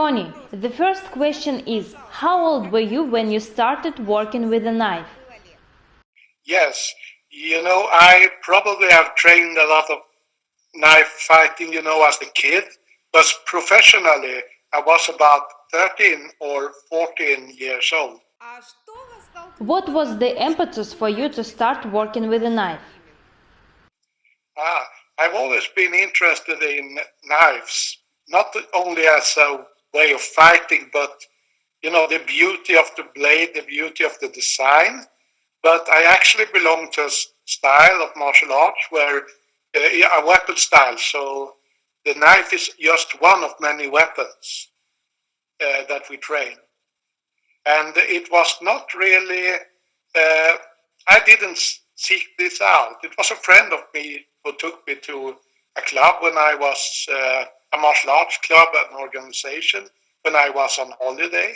Tony, the first question is, how old were you when you started working with a knife? Yes, I probably have trained a lot of knife fighting, as a kid, but professionally, I was about 13 or 14 years old. What was the impetus for you to start working with a knife? I've always been interested in knives, not only as a way of fighting, but, the beauty of the blade, the beauty of the design. But I actually belong to a style of martial arts where a weapon style. So the knife is just one of many weapons that we train. And it was not really, I didn't seek this out. It was a friend of me who took me to a club when I was, a martial arts club, an organization, when I was on holiday.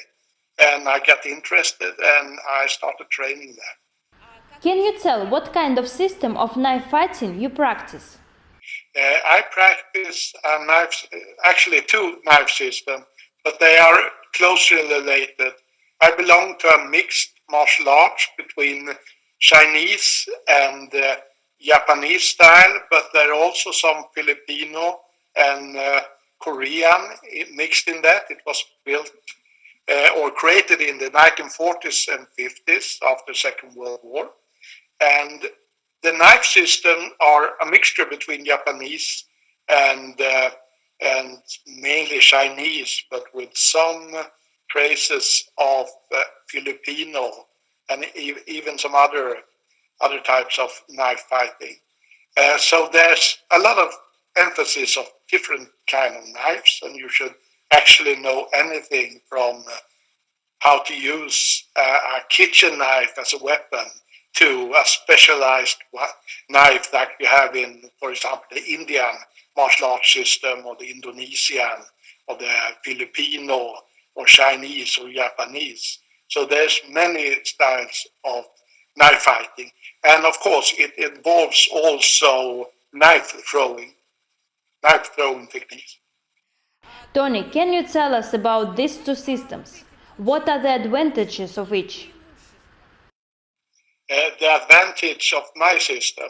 And I got interested and I started training there. Can you tell what kind of system of knife fighting you practice? I practice actually two knife systems, but they are closely related. I belong to a mixed martial arts between Chinese and Japanese style, but there are also some Filipino and Korean mixed in that. It was built or created in the 1940s and 50s after Second World War. And the knife system are a mixture between Japanese and and mainly Chinese, but with some traces of Filipino and even some other types of knife fighting. So there's a lot of emphasis of different kind of knives, and you should actually know anything from how to use a kitchen knife as a weapon to a specialized knife that you have in, for example, the Indian martial arts system or the Indonesian or the Filipino or Chinese or Japanese. So there's many styles of knife fighting. And of course, it involves also knife throwing techniques. Tony, can you tell us about these two systems? What are the advantages of each? The advantage of my system.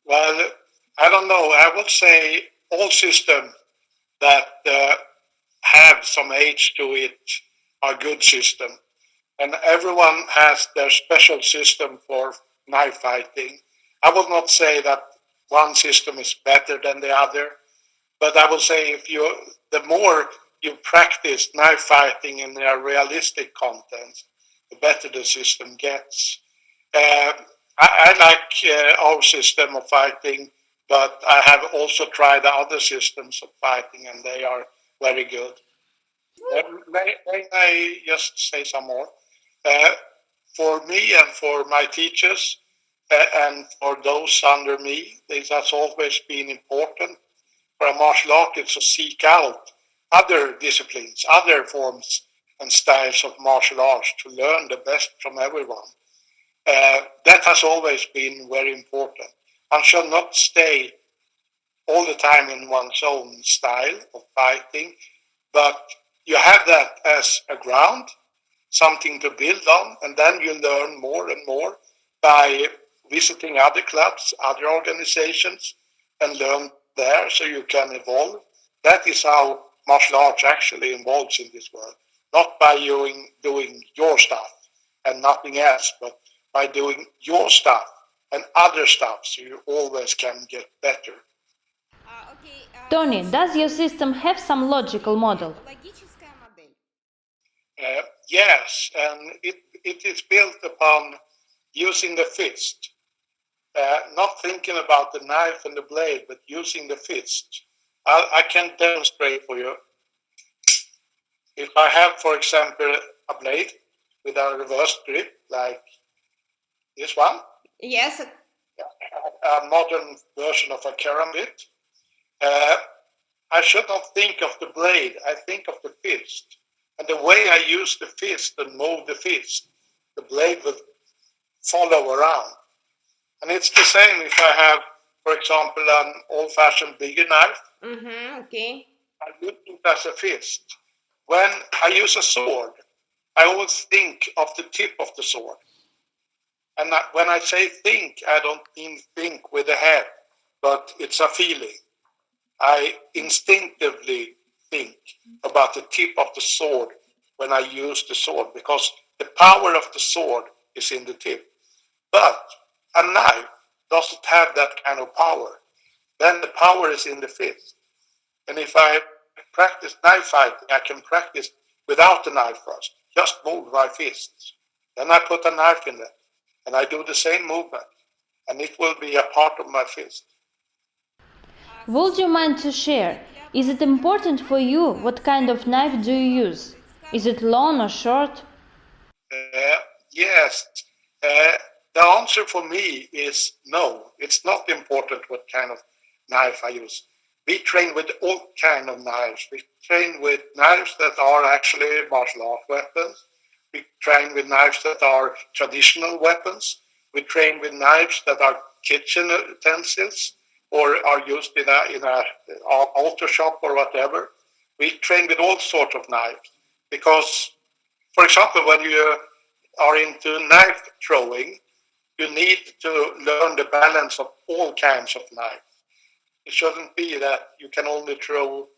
Well, I don't know. I would say all systems that have some age to it are good systems. And everyone has their special system for knife fighting. I would not say that one system is better than the other, but I would say the more you practice knife fighting in a realistic content, the better the system gets. Uh, I like our system of fighting, but I have also tried the other systems of fighting, and they are very good. May I just say some more? Uh, for me and for my teachers and for those under me, this has always been important for a martial artist to seek out other disciplines, other forms and styles of martial arts to learn the best from everyone. That has always been very important. One should not stay all the time in one's own style of fighting, but you have that as a ground, something to build on, and then you learn more and more by visiting other clubs, other organizations, and learn there so you can evolve. That is how martial arts actually evolves in this world. Not by doing your stuff and nothing else, but by doing your stuff and other stuff so you always can get better. Tony, does your system have some logical model? Yes, and it is built upon using the fist, not thinking about the knife and the blade, but using the fist. I can demonstrate for you. If I have, for example, a blade with a reverse grip, like this one, Yes. a modern version of a karambit, uh, I should not think of the blade, I think of the fist. And the way I use the fist and move the fist, the blade will follow around. And it's the same if I have, for example, an old-fashioned bigger knife. Okay. I use it as a fist. When I use a sword, I always think of the tip of the sword. And when I say think, I don't mean think with the head, but it's a feeling. I instinctively think about the tip of the sword when I use the sword because the power of the sword is in the tip. But a knife doesn't have that kind of power. Then the power is in the fist. And if I practice knife fighting, I can practice without the knife first. Just move my fists. Then I put a knife in there and I do the same movement. And it will be a part of my fist. Would you mind to share? Is it important for you what kind of knife do you use? Is it long or short? Yes. Uh, the answer for me is no. It's not important what kind of knife I use. We train with all kind of knives. We train with knives that are actually martial art weapons. We train with knives that are traditional weapons. We train with knives that are kitchen utensils or are used in a auto shop or whatever. We train with all sorts of knives because, for example, when you are into knife throwing, you need to learn the balance of all kinds of knives. It shouldn't be that you can only throw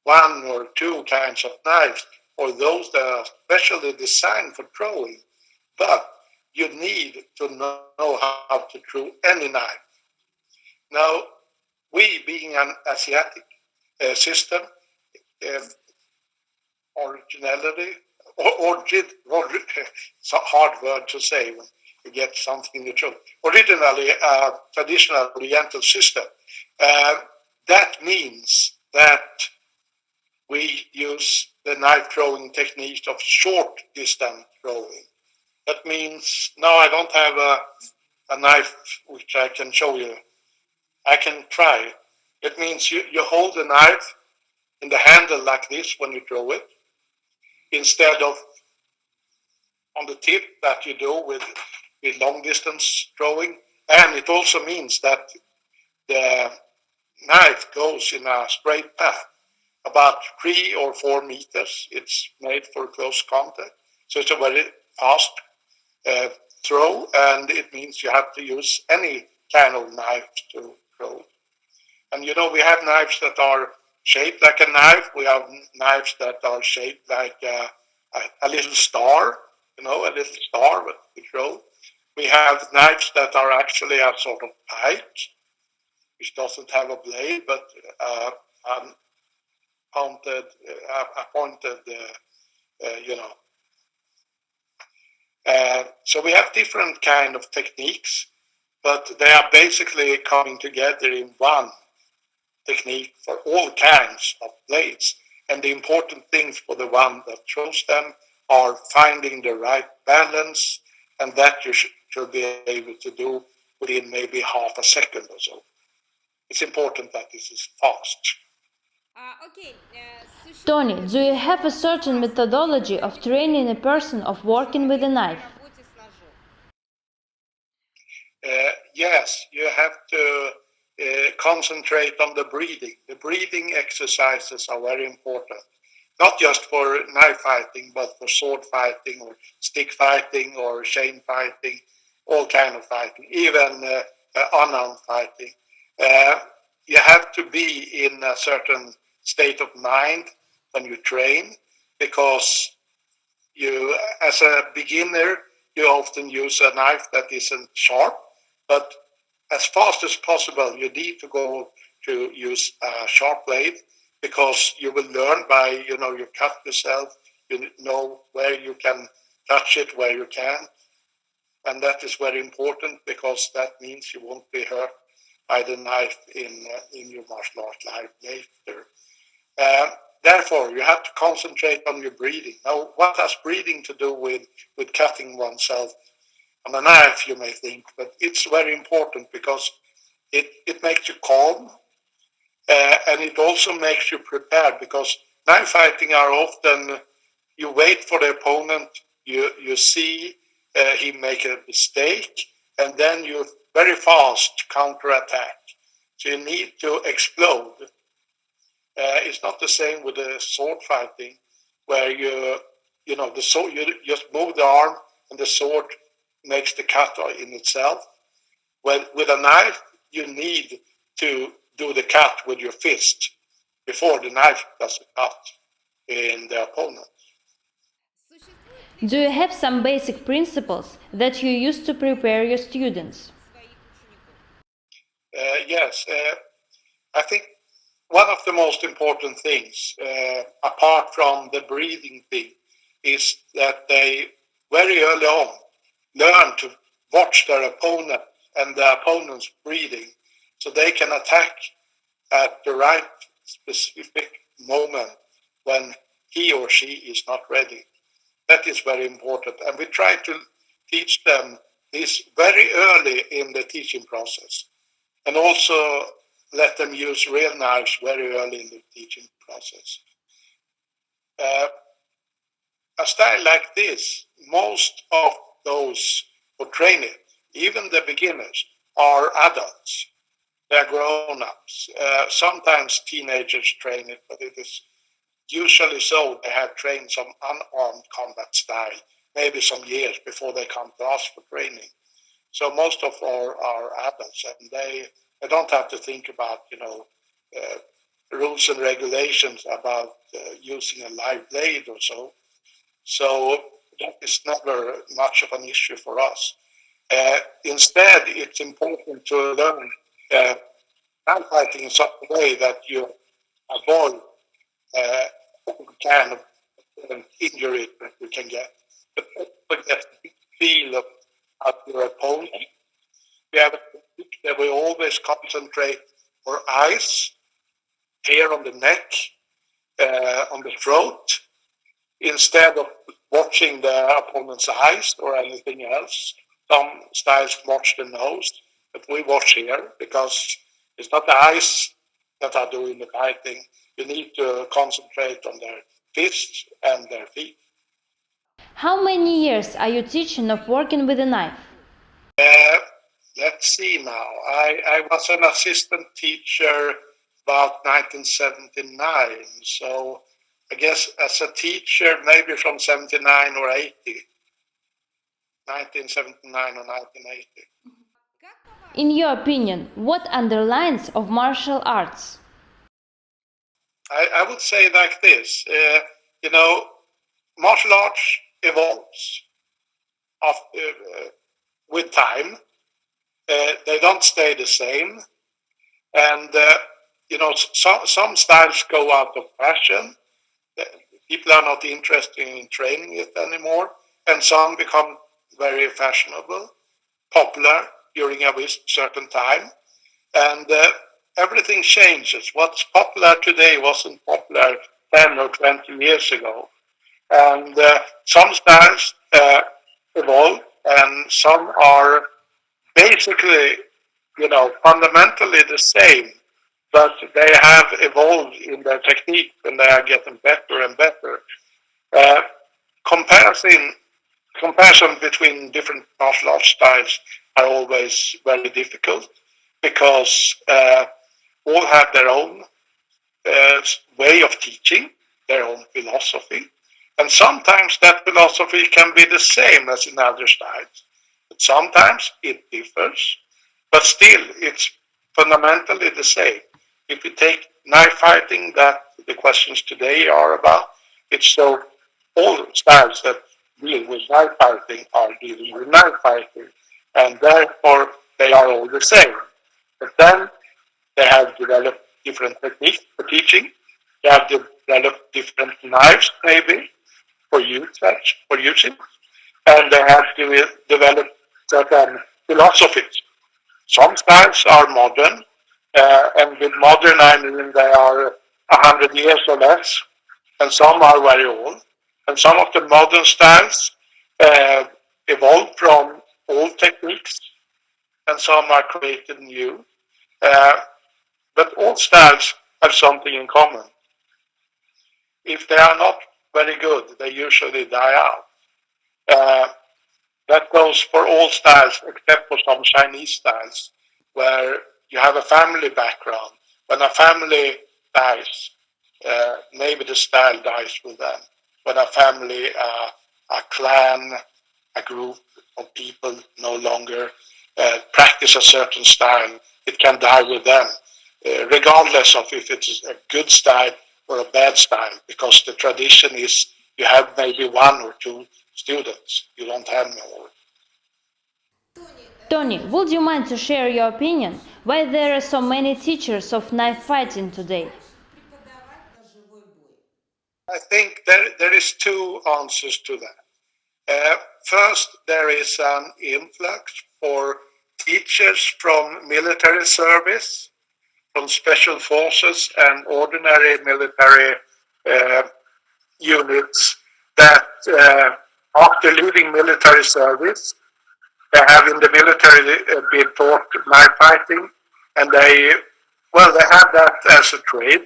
one or two kinds of knives or those that are specially designed for throwing, but you need to know how to throw any knife. Now, we being an Asiatic system, uh, originality, it's a hard word to say when you get something in the throat. Originally, a traditional Oriental system. Uh, that means that we use the knife throwing technique of short distance throwing. That means now I don't have a knife which I can show you. I can try. It means you hold the knife in the handle like this when you throw it, instead of on the tip that you do with long distance throwing. And it also means that the knife goes in a straight path, about 3 or 4 meters. It's made for close contact. So it's a very fast uh, throw, and it means you have to use any kind of knife to throw. And we have knives that are shaped like a knife. We have knives that are shaped like a little star, a little star with the throw. We have knives that are actually a sort of pike, which doesn't have a blade, but a pointed, you know. So we have different kind of techniques, but they are basically coming together in one technique for all kinds of blades. And the important things for the one that throws them are finding the right balance, and that you should be able to do within maybe half a second or so. It's important that this is fast. Tony, do you have a certain methodology of training a person of working with a knife? Yes, you have to concentrate on the breathing. The breathing exercises are very important, not just for knife fighting, but for sword fighting or stick fighting or chain fighting, all kind of fighting, even unarmed fighting. Uh, you have to be in a certain state of mind when you train, because you, as a beginner, you often use a knife that isn't sharp, but as fast as possible, you need to go to use a sharp blade, because you will learn by, you cut yourself, you know where you can touch it, where you can't. And that is very important, because that means you won't be hurt by the knife in your martial art life later. Uh, Therefore, you have to concentrate on your breathing. Now, what has breathing to do with cutting oneself on a knife, you may think, but it's very important, because it makes you calm, and it also makes you prepared, because knife fighting are often, you wait for the opponent, you see he make a mistake, and then you very fast counterattack. So you need to explode. It's not the same with the sword fighting. where the sword, you just move the arm and the sword makes the cut in itself. With a knife, you need to do the cut with your fist before the knife does the cut in the opponent. Do you have some basic principles that you use to prepare your students? Yes, I think one of the most important things, apart from the breathing thing, is that they very early on learn to watch their opponent and the opponent's breathing so they can attack at the right specific moment when he or she is not ready. That is very important. And we try to teach them this very early in the teaching process, and also let them use real knives very early in the teaching process. Uh, a style like this, most of those who train it, even the beginners, are adults. They're grown-ups. Sometimes teenagers train it, but it is usually so they have trained some unarmed combat style, maybe some years before they come to us for training. So most of are adults, and they don't have to think about rules and regulations about using a live blade or so. So that is never much of an issue for us. Instead, it's important to learn hand fighting in such a way that you avoid all kind of injury that you can get, but also get the feel of your opponent. We have a technique that we always concentrate our eyes here on the neck, on the throat, instead of watching the opponent's eyes or anything else. Some styles watch the nose, but we watch here because it's not the eyes that are doing the fighting. You need to concentrate on their fists and their feet. How many years are you teaching of working with a knife? Uh, let's see now. I was an assistant teacher about 1979, so I guess as a teacher, maybe from 79 or 80, 1979 or 1980. In your opinion, what underlines of martial arts? I would say like this, martial arts evolves with time. They don't stay the same. And, some styles go out of fashion. People are not interested in training it anymore. And some become very fashionable, popular during a certain time. And everything changes. What's popular today wasn't popular 10 or 20 years ago. And some styles evolve, and some are basically, fundamentally the same, but they have evolved in their technique and they are getting better and better. Uh, comparison comparison between different martial arts styles are always very difficult because all have their own way of teaching, their own philosophy, and sometimes that philosophy can be the same as in other styles, but sometimes it differs, but still it's fundamentally the same. If you take knife fighting, that the questions today are about, it's so all styles that deal with knife fighting are dealing with knife fighting, and therefore they are all the same. But then they have developed different techniques for teaching. They have developed different knives, maybe, for using, and they have developed certain philosophies. Some styles are modern, and with modern I mean they are 100 years or less, and some are very old. And some of the modern styles uh, evolved from old techniques, and some are created new. Uh, but all styles have something in common. If they are not very good, they usually die out. Uh, that goes for all styles except for some Chinese styles where you have a family background. When a family dies, maybe the style dies with them. when a family, a clan, a group of people no longer practice a certain style, it can die with them, regardless of if it's a good style or a bad style, because the tradition is you have maybe one or two students, you don't have more. Tony, would you mind to share your opinion why there are so many teachers of knife fighting today? I think there is two answers to that. First, there is an influx for teachers from military service, from special forces and ordinary military uh, units that after leaving military service, they have in the military been taught knife fighting, and they have that as a trade,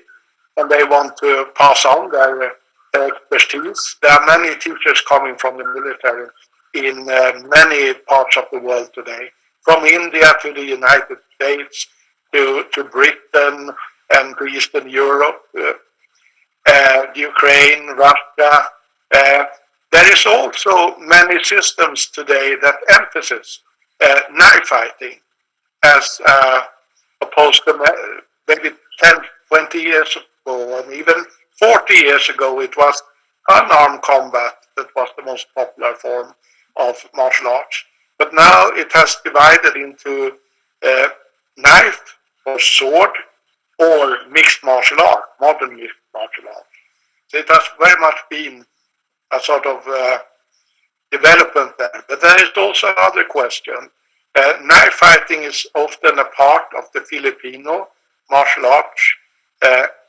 and they want to pass on their expertise. There are many teachers coming from the military in many parts of the world today, from India to the United States to Britain and to Eastern Europe, Ukraine, Russia. Uh, there is also many systems today that emphasize knife fighting as opposed to maybe 10, 20 years ago, and even 40 years ago, it was unarmed combat that was the most popular form of martial arts. But now it has divided into uh, knife or sword or mixed martial art, modern mixed martial art. So it has very much been a sort of development there. But there is also another question. Knife fighting is often a part of the Filipino martial arts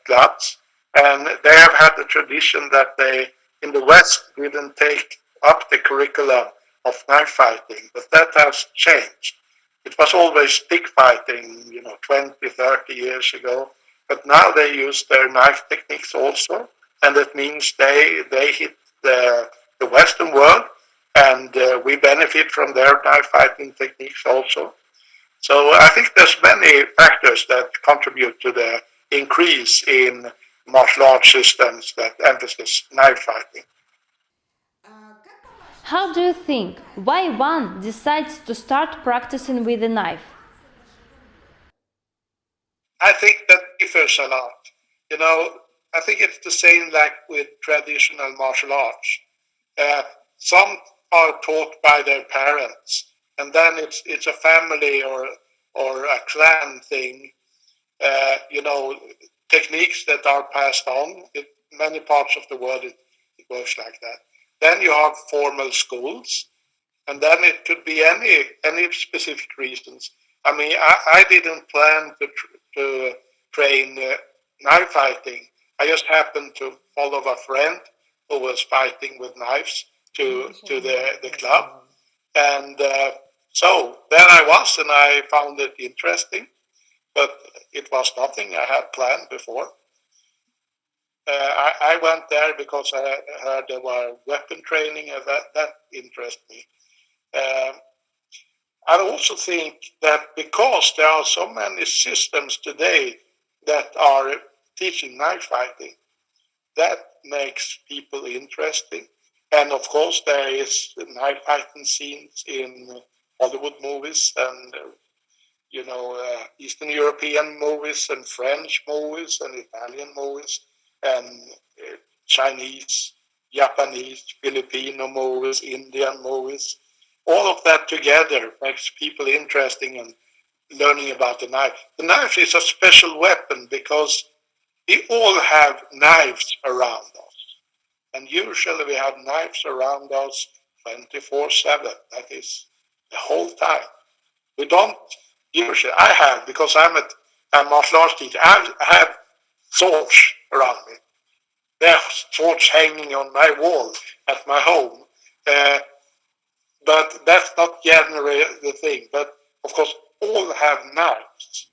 clubs, and they have had the tradition that they, in the West, didn't take up the curriculum of knife fighting, but that has changed. It was always stick fighting, 20, 30 years ago, but now they use their knife techniques also, and that means they hit the Western world, and we benefit from their knife fighting techniques also. So I think there's many factors that contribute to the increase in martial arts systems that emphasize knife fighting. How do you think why one decides to start practicing with a knife? I think that differs a lot. You know, I think it's the same like with traditional martial arts. Some are taught by their parents, and then it's a family or a clan thing. You know, techniques that are passed on. In many parts of the world, it works like that. Then you have formal schools, and then it could be any specific reasons. I mean, I didn't plan to train knife fighting. I just happened to follow a friend who was fighting with knives to the club, and so there I was, and I found it interesting, but it was nothing I had planned before. I went there because I heard there were weapon training, and that interested me. Um, I also think that because there are so many systems today that are teaching knife fighting, that makes people interesting. And of course, there is knife fighting scenes in Hollywood movies and Eastern European movies and French movies and Italian movies and Chinese, Japanese, Filipino movies, Indian movies. All of that together makes people interesting in learning about the knife. The knife is a special weapon because we all have knives around us. And usually we have knives around us 24/7. That is the whole time. We don't usually, I have, because I'm a martial arts teacher, I have swords around me. There are swords hanging on my wall at my home. But that's not generally the thing. But of course, all have knives.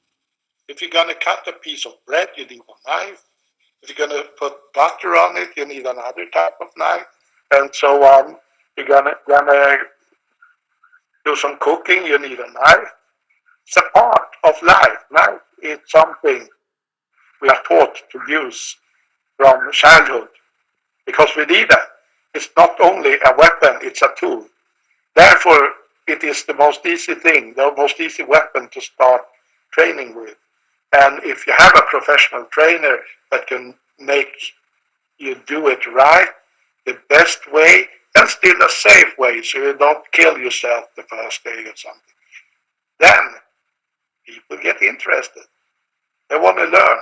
If you're going to cut a piece of bread, you need a knife. If you're going to put butter on it, you need another type of knife, and so on. You're gonna do some cooking, you need a knife. It's a part of life. Knife is something we are taught to use from childhood. because we need that. It's not only a weapon, it's a tool. Therefore, it is the most easy thing, the most easy weapon to start training with. And if you have a professional trainer that can make you do it right, the best way, and still a safe way, so you don't kill yourself the first day or something, then people get interested. They want to learn.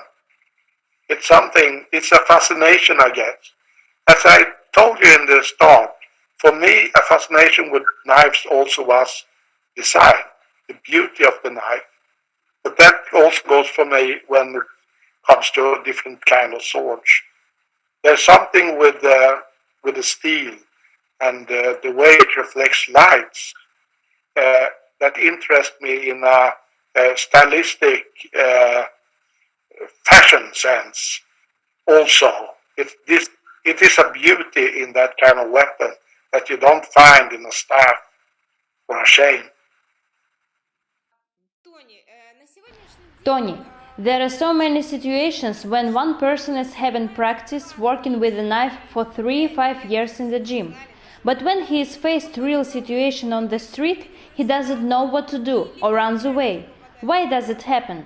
It's something, it's a fascination, I guess. As I told you in the start, for me, a fascination with knives also was design, the beauty of the knife. But that also goes for me when it comes to different kind of swords. There's something with the steel and the way it reflects lights that interests me in a stylistic fashion sense. Also, it is a beauty in that kind of weapon that you don't find in a staff or a chain. Tony, there are so many situations when one person is having practice working with a knife for 3-5 years in the gym. But when he is faced real situation on the street, he doesn't know what to do or runs away. Why does it happen?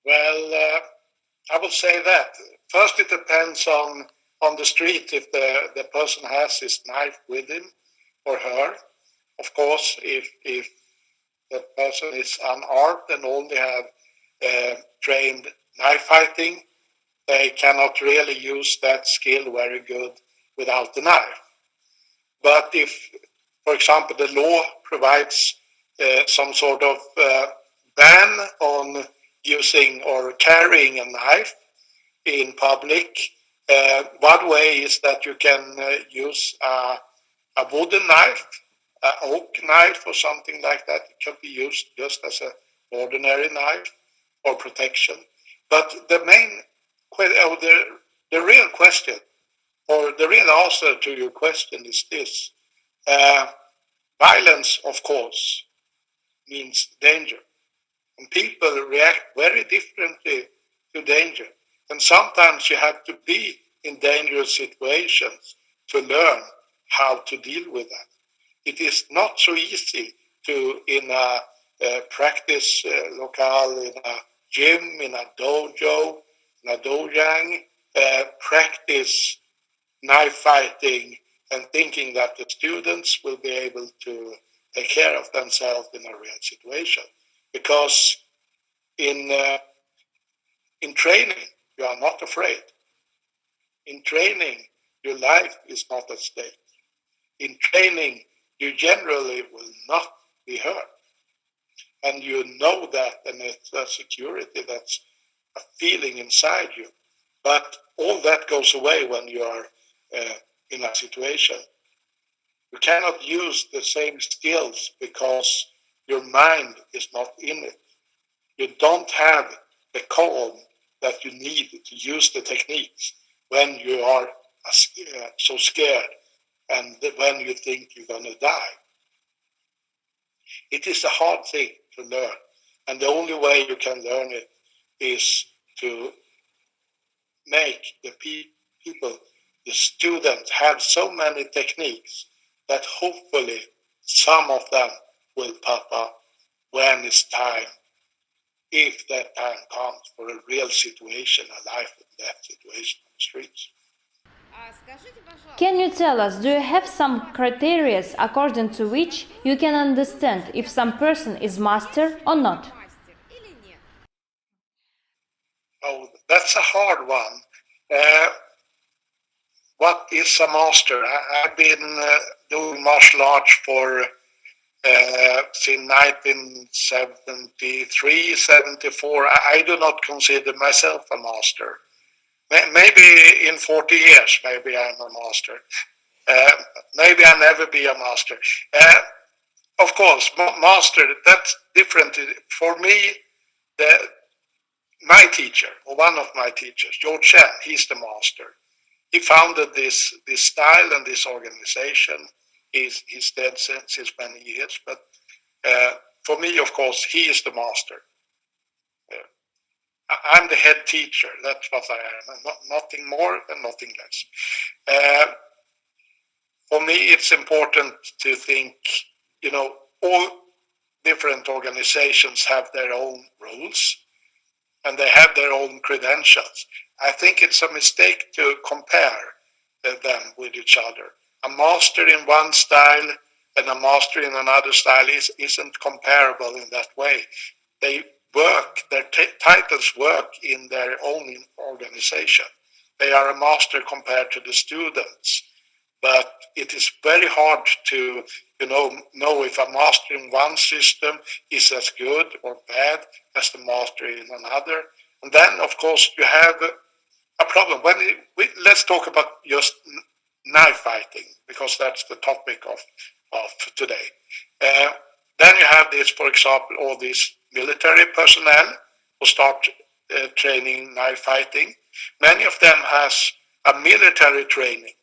Well, I would say that first it depends on the street if the person has his knife with him or her. Of course, if the person is unarmed and only have trained knife fighting, they cannot really use that skill very good without the knife. But if, for example, the law provides some sort of ban on using or carrying a knife in public, one way is that you can use a wooden knife, an oak knife or something like that. It can be used just as an ordinary knife or protection. But the main, the real question, or the real answer to your question is this. Violence, of course, means danger. And people react very differently to danger. And sometimes you have to be in dangerous situations to learn how to deal with that. It is not so easy to, in a practice locale, in a gym, in a dojo, in a dojang, practice knife fighting and thinking that the students will be able to take care of themselves in a real situation. Because in training, you are not afraid. In training, your life is not at stake. In training, you generally will not be hurt. And you know that, and it's a security, that's a feeling inside you. But all that goes away when you are in a situation. You cannot use the same skills because your mind is not in it. You don't have the calm that you need to use the techniques when you are so scared and when you think you're going to die. It is a hard thing to learn, and the only way you can learn it is to make the people, the students, have so many techniques that hopefully some of them will pop up when it's time, if that time comes for a real situation, a life and death situation on the streets. Can you tell us, do you have some criteria according to which you can understand if some person is master or not? Oh, that's a hard one. What is a master? I've been doing martial arts for since 1973, 74. I do not consider myself a master. Maybe in 40 years, maybe I'm a master. Maybe I'll never be a master. Of course, master, that's different. For me, my teacher, or one of my teachers, Chen, he's the master. He founded this style and this organization. He's dead since many years, but for me, of course, he is the master. I'm the head teacher. That's what I am. Nothing more and nothing less. For me, it's important to think, all different organizations have their own rules and they have their own credentials. I think it's a mistake to compare them with each other. A master in one style and a master in another style isn't comparable in that way. They work, their titles work in their own organization. They are a master compared to the students. But it is very hard to, know if a master in one system is as good or bad as the master in another. And then, of course, you have a problem. Let's talk about just knife fighting, because that's the topic of today. Then you have this, for example, all these military personnel who start training knife fighting. Many of them has a military training.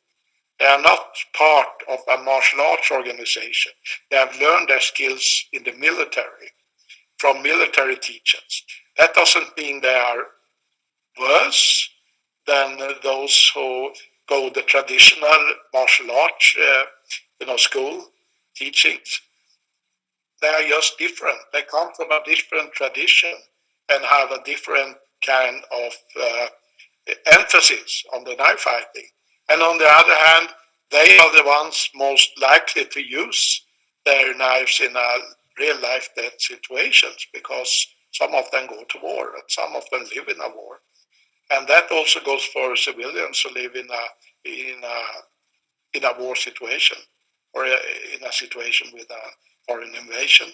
They are not part of a martial arts organization. They have learned their skills in the military from military teachers. That doesn't mean they are worse than those who go the traditional martial arts, school teachings. They are just different. They come from a different tradition and have a different kind of emphasis on the knife fighting. And on the other hand, they are the ones most likely to use their knives in a real life death situations, because some of them go to war and some of them live in a war. And that also goes for civilians who live in a war situation, or in a situation with a foreign invasion,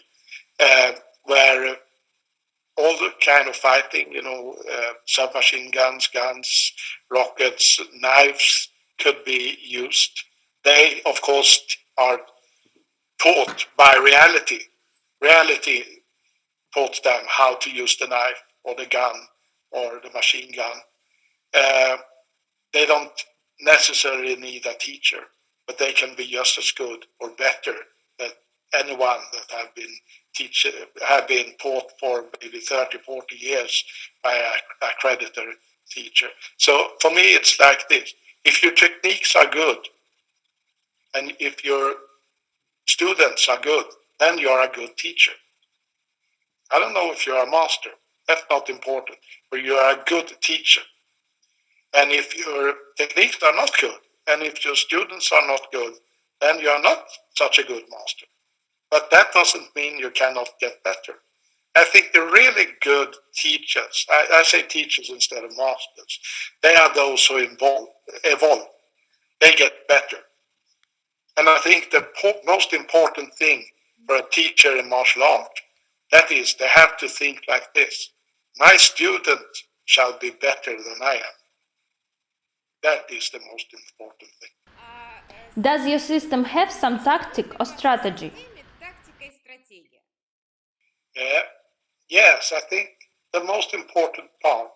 where all the kind of fighting, submachine guns, rockets, knives could be used. They, of course, are taught by reality. Reality taught them how to use the knife or the gun or the machine gun. They don't necessarily need a teacher, but they can be just as good or better than anyone that have been taught for maybe 30, 40 years by a accredited teacher. So for me, it's like this. If your techniques are good and if your students are good, then you are a good teacher. I don't know if you're a master. That's not important. But you are a good teacher. And if your techniques are not good, and if your students are not good, then you are not such a good master. But that doesn't mean you cannot get better. I think the really good teachers, I say teachers instead of masters, they are those who evolve. They get better. And I think the most important thing for a teacher in martial art, that is, they have to think like this. My student shall be better than I am. That is the most important thing. Does your system have some tactic or strategy? Yes, I think the most important part,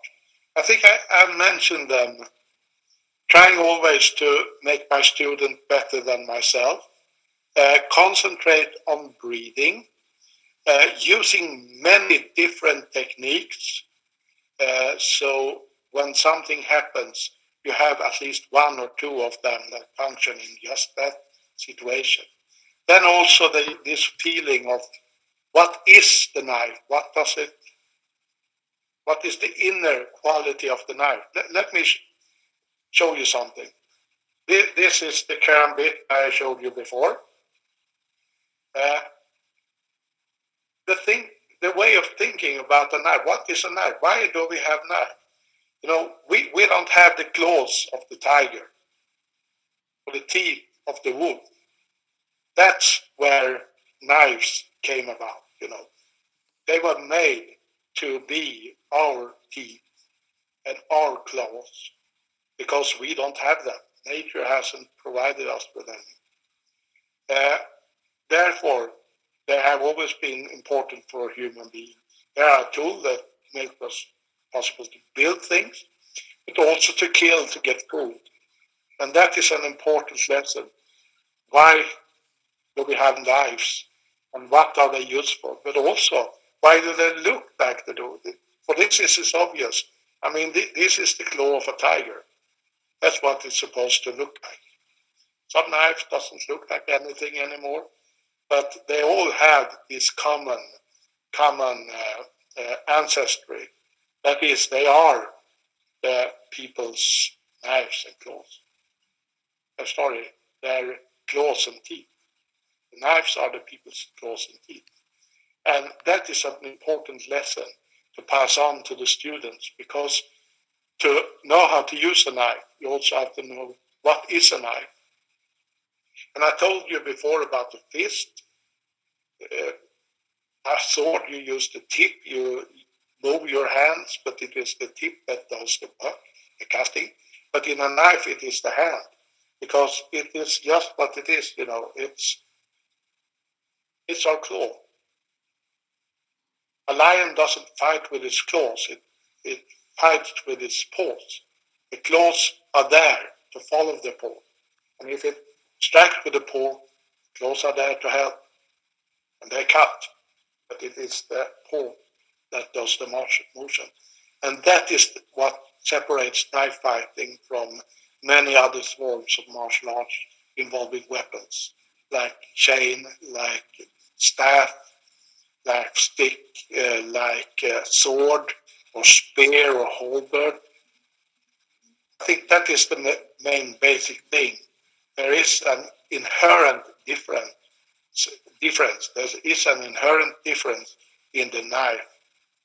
I think I mentioned them, trying always to make my student better than myself, concentrate on breathing, using many different techniques, so when something happens, you have at least one or two of them that function in just that situation. Then also this feeling of what is the knife? What is the inner quality of the knife? Let me show you something. This is the karambit I showed you before. The way of thinking about a knife. What is a knife? Why do we have knife? We don't have the claws of the tiger or the teeth of the wolf. That's where knives came about. They were made to be our teeth and our claws, because we don't have them. Nature hasn't provided us with them. Therefore, they have always been important for human beings. They are a tool that makes us possible to build things, but also to kill, to get food. And that is an important lesson. Why do we have knives? And what are they used for? But also, why do they look like they do? For this is obvious. I mean, this is the claw of a tiger. That's what it's supposed to look like. Some knives doesn't look like anything anymore, but they all have this common ancestry. That is, they are the people's knives and claws. Sorry, their claws and teeth. The knives are the people's claws and teeth. And that is an important lesson to pass on to the students, because to know how to use a knife, you also have to know what is a knife. And I told you before about the fist. A sword, you use the tip, you move your hands, but it is the tip that does the work, the casting. But in a knife, it is the hand, because it is just what it is, it's our claw. A lion doesn't fight with its claws, it fights with its paws. The claws are there to follow the paw. And if it strikes with the paw, the claws are there to help. And they cut. But it is the paw that does the motion. And that is what separates knife fighting from many other forms of martial arts involving weapons, like chain, like staff, like stick, like sword or spear or halberd. I think that is the main basic thing. There is an inherent difference. There is an inherent difference in the knife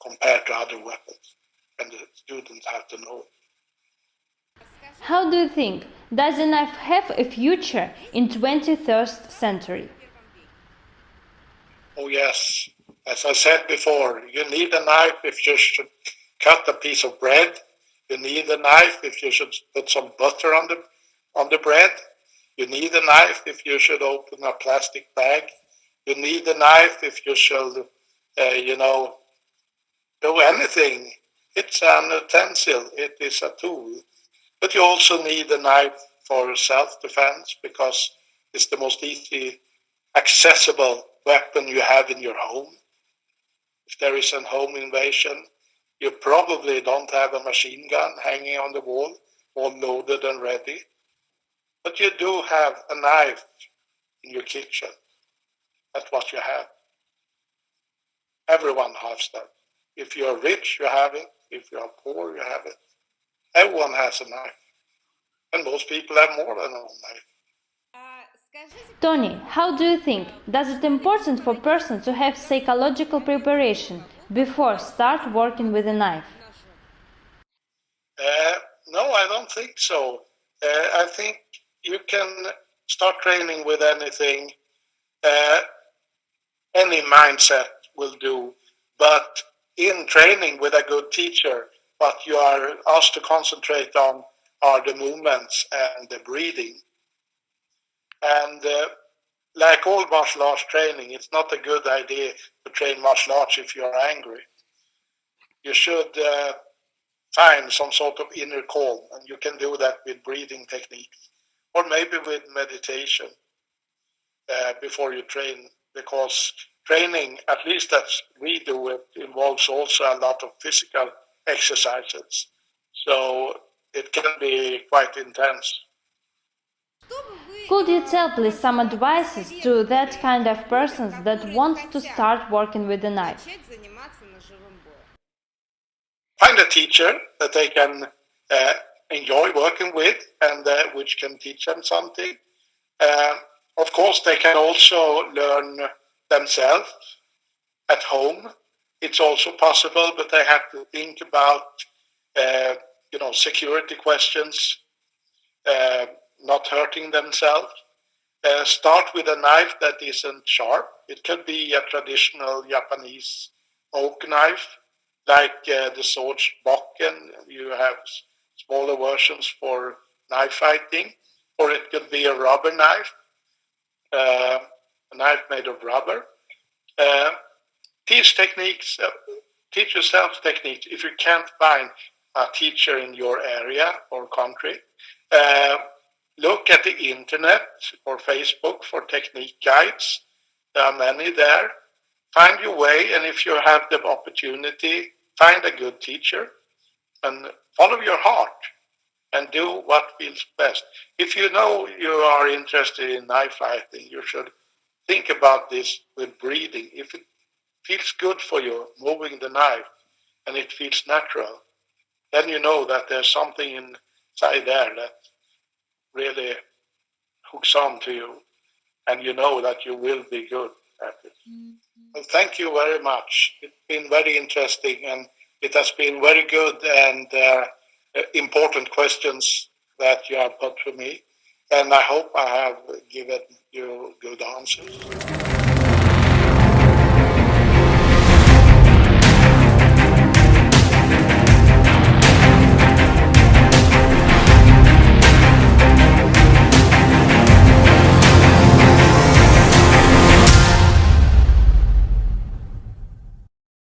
compared to other weapons, and the students have to know it. How do you think, does a knife have a future in 21st century? Oh yes, as I said before, you need a knife if you should cut a piece of bread. You need a knife if you should put some butter on the bread. You need a knife if you should open a plastic bag. You need a knife if you should, do anything. It's an utensil. It is a tool. But you also need a knife for self-defense, because it's the most easy, accessible weapon you have in your home. If there is a home invasion, you probably don't have a machine gun hanging on the wall, all loaded and ready. But you do have a knife in your kitchen. That's what you have. Everyone has that. If you're rich, you have it. If you're poor, you have it. Everyone has a knife. And most people have more than one knife. Tony, how do you think, does it important for person to have psychological preparation before start working with a knife? No, I don't think so. I think you can start training with anything. Any mindset will do. But in training with a good teacher, what you are asked to concentrate on are the movements and the breathing. And like all martial arts training, it's not a good idea to train martial arts if you're angry. You should find some sort of inner calm, and you can do that with breathing techniques, or maybe with meditation before you train, because training, at least as we do it, involves also a lot of physical exercises. So it can be quite intense. Could you tell please some advices to that kind of persons that want to start working with a knife? Find a teacher that they can enjoy working with, and which can teach them something. Of course, they can also learn themselves at home. It's also possible, but they have to think about security questions, not hurting themselves. Start with a knife that isn't sharp. It could be a traditional Japanese oak knife, like the sword bokken. You have smaller versions for knife fighting, or it could be a rubber knife, a knife made of rubber. Teach techniques. Teach yourself techniques. If you can't find a teacher in your area or country, look at the internet or Facebook for technique guides. There are many there. Find your way, and if you have the opportunity, find a good teacher and follow your heart and do what feels best. If you know you are interested in knife fighting, you should think about this with breathing. If it feels good for you, moving the knife, and it feels natural, then you know that there's something inside there that really hooks on to you, and you know that you will be good at it. Well, thank you very much. It's been very interesting, and it has been very good and important questions that you have put to me. And I hope I have given you good answers.